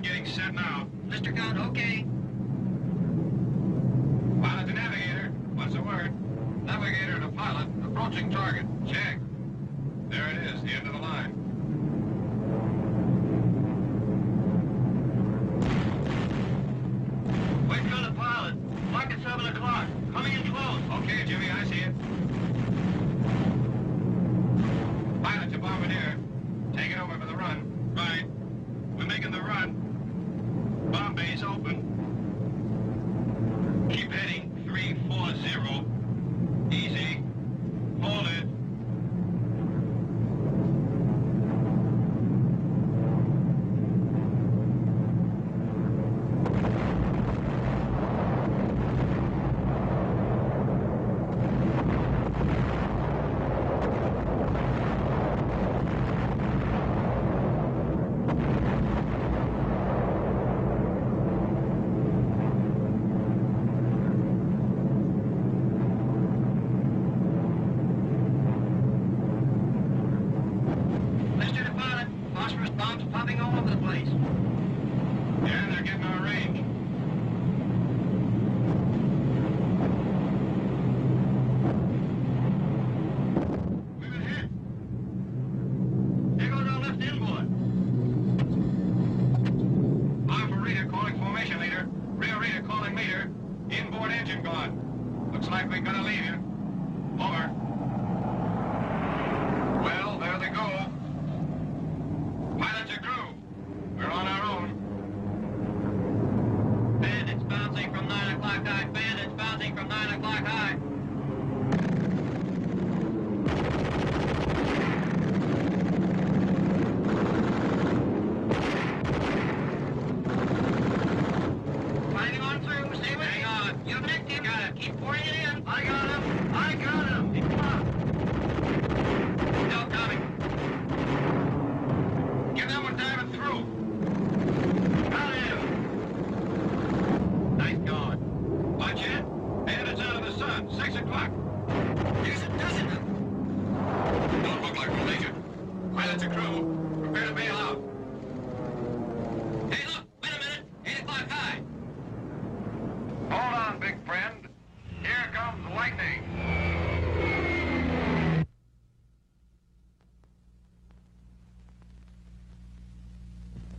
getting set now. Mr. Gunn, okay. Pilot to navigator. What's the word? Navigator to pilot. Approaching target. Check. There it is, the end of the line. Wait for the pilot. Mark at 7 o'clock. Coming in close. Okay, Jimmy, I see it. Pilot to bombardier. Take it over for the run. Right. We're making the run. Bomb bay's open. Keep heading 340. Easy. Hold it.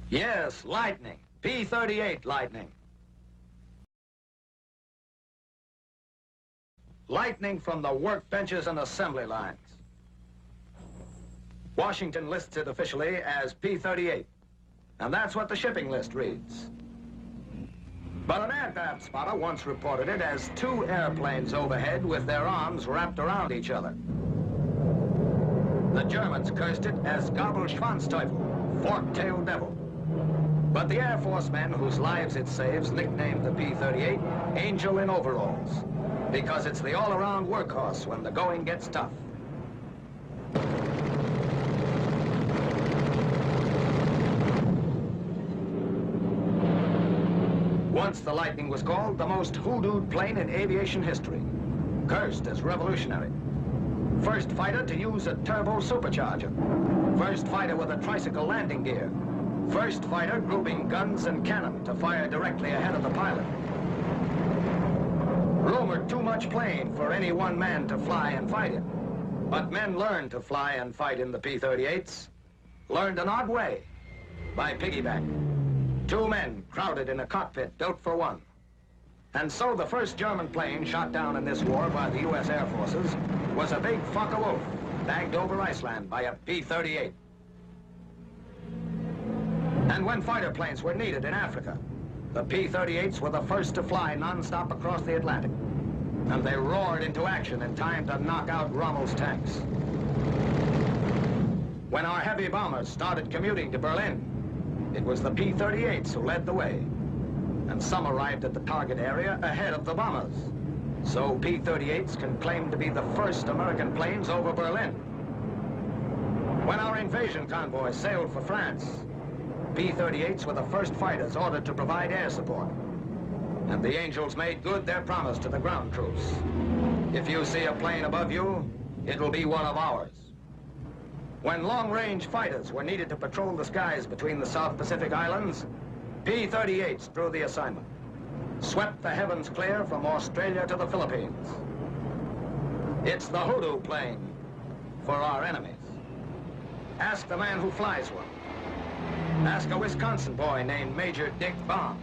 Yes, Lightning. P-38 Lightning. Lightning from the workbenches and assembly lines. Washington lists it officially as P-38, and that's what the shipping list reads. But an aircraft spotter once reported it as 2 airplanes overhead with their arms wrapped around each other. The Germans cursed it as Gabelschwanzteufel, fork-tailed devil. But the Air Force men whose lives it saves nicknamed the P-38 Angel in Overalls, because it's the all-around workhorse when the going gets tough. Once the Lightning was called the most hoodooed plane in aviation history, cursed as revolutionary. First fighter to use a turbo supercharger. First fighter with a tricycle landing gear. First fighter grouping guns and cannon to fire directly ahead of the pilot. Rumored too much plane for any one man to fly and fight in. But men learned to fly and fight in the P-38s. Learned an odd way, by piggyback. 2 men crowded in a cockpit built for one. And so the first German plane shot down in this war by the U.S. Air Forces was a big Focke-Wulf bagged over Iceland by a P-38. And when fighter planes were needed in Africa, the P-38s were the first to fly non-stop across the Atlantic. And they roared into action in time to knock out Rommel's tanks. When our heavy bombers started commuting to Berlin, it was the P-38s who led the way. And some arrived at the target area ahead of the bombers. So P-38s can claim to be the first American planes over Berlin. When our invasion convoy sailed for France, P-38s were the first fighters ordered to provide air support. And the Angels made good their promise to the ground troops. If you see a plane above you, it'll be one of ours. When long-range fighters were needed to patrol the skies between the South Pacific Islands, P-38s through the assignment. Swept the heavens clear from Australia to the Philippines. It's the Hoodoo plane for our enemies. Ask the man who flies one. Ask a Wisconsin boy named Major Dick Baum.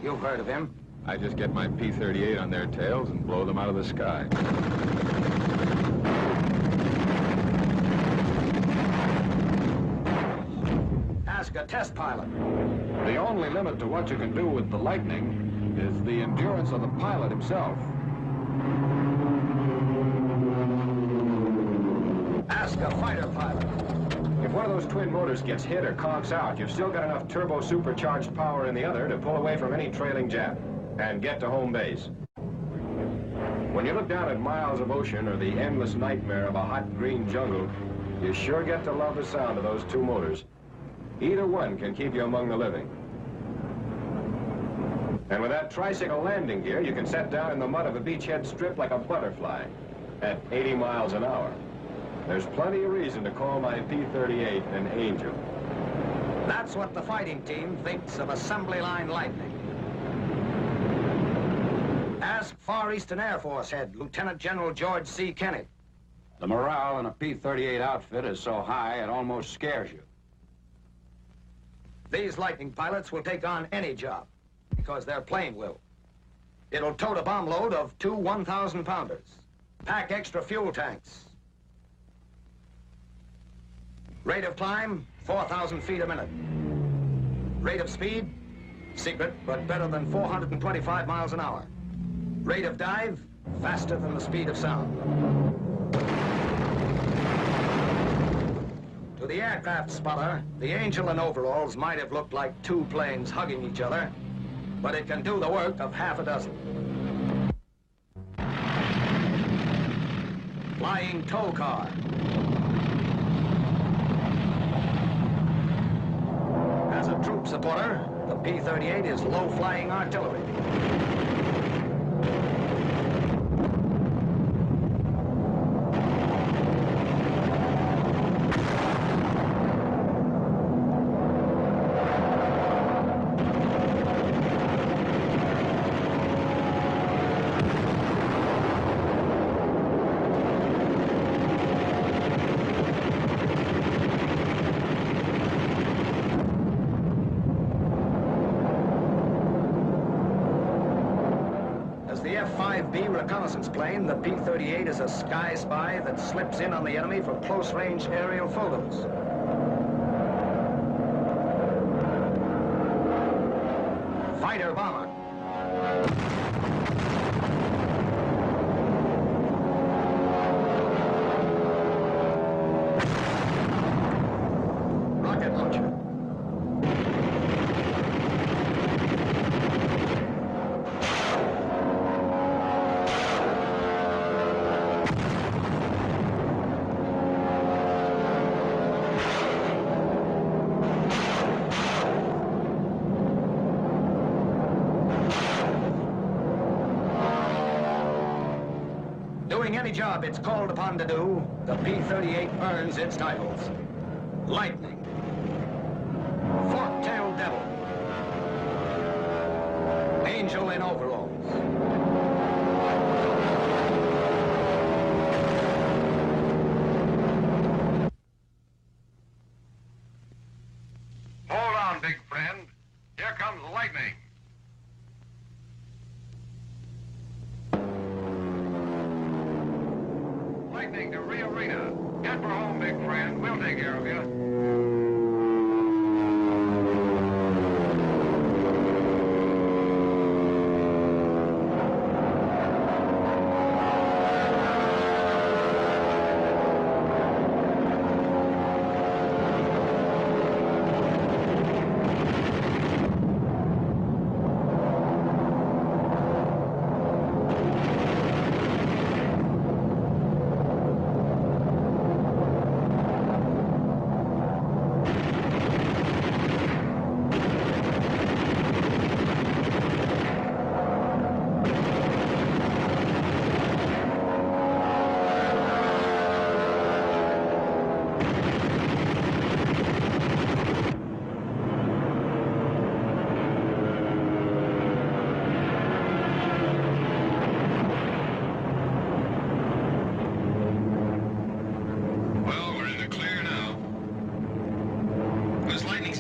You've heard of him. I just get my P-38 on their tails and blow them out of the sky. Ask a test pilot. The only limit to what you can do with the Lightning is the endurance of the pilot himself. Ask a fighter pilot. If one of those twin motors gets hit or conks out, you've still got enough turbo-supercharged power in the other to pull away from any trailing Jap and get to home base. When you look down at miles of ocean or the endless nightmare of a hot green jungle, you sure get to love the sound of those two motors. Either one can keep you among the living. And with that tricycle landing gear, you can set down in the mud of a beachhead strip like a butterfly at 80 miles an hour. There's plenty of reason to call my P-38 an angel. That's what the fighting team thinks of Assembly Line Lightning. Ask Far Eastern Air Force head Lieutenant General George C. Kenney. The morale in a P-38 outfit is so high it almost scares you. These Lightning pilots will take on any job because their plane will. It'll tote a bomb load of 2 1,000-pounders, pack extra fuel tanks. Rate of climb, 4,000 feet a minute. Rate of speed, secret, but better than 425 miles an hour. Rate of dive, faster than the speed of sound. To the aircraft spotter, the Angel in overalls might have looked like two planes hugging each other, but it can do the work of half a dozen. Flying tow car. As a troop supporter, the P-38 is low-flying artillery. F-5B reconnaissance plane, the P-38 is a sky spy that slips in on the enemy for close-range aerial photos. Fighter bomber. Rocket launcher. Doing any job it's called upon to do, the P-38 earns its titles. Lightning. Fork-tailed devil. Angel in overalls. Hold on, big friend. Here comes lightning. Lightning to Rio Rena. Get for home, big friend. We'll take care of you.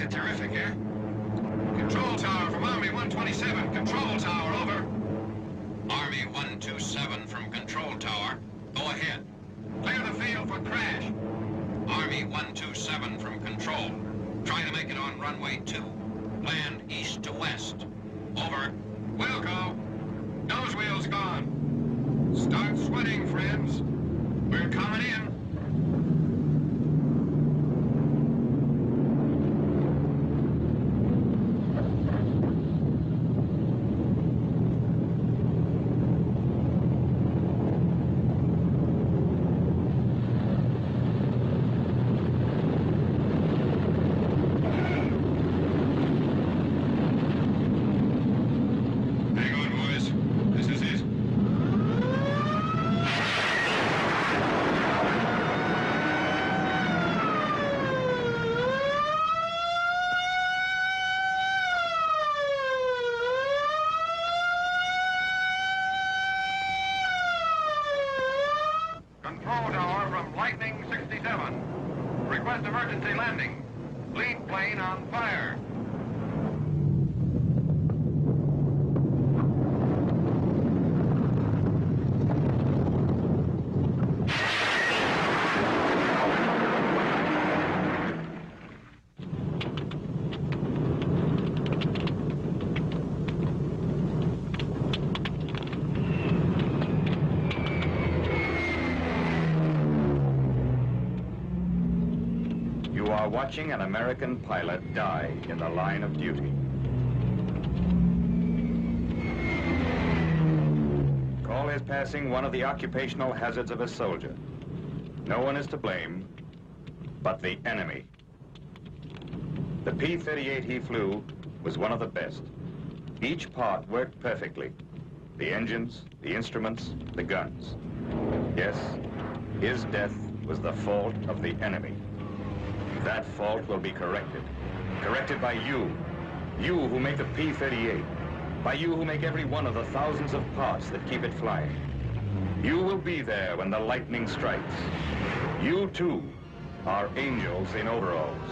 it terrific here. Control tower from Army 127. Control tower, over. Army 127 from control tower. Go ahead. Clear the field for crash. Army 127 from control. Try to make it on runway 2. Land east to west. Over. Wilco. Nose wheel's gone. Start sweating, friends. We're coming in. Control tower from Lightning 67. Request emergency landing. Lead plane on fire. You are watching an American pilot die in the line of duty. Call is passing one of the occupational hazards of a soldier. No one is to blame but the enemy. The P-38 he flew was one of the best. Each part worked perfectly. The engines, the instruments, the guns. Yes, his death was the fault of the enemy. That fault will be corrected. Corrected by you. You who make the P-38. By you who make every one of the thousands of parts that keep it flying. You will be there when the lightning strikes. You, too, are angels in overalls.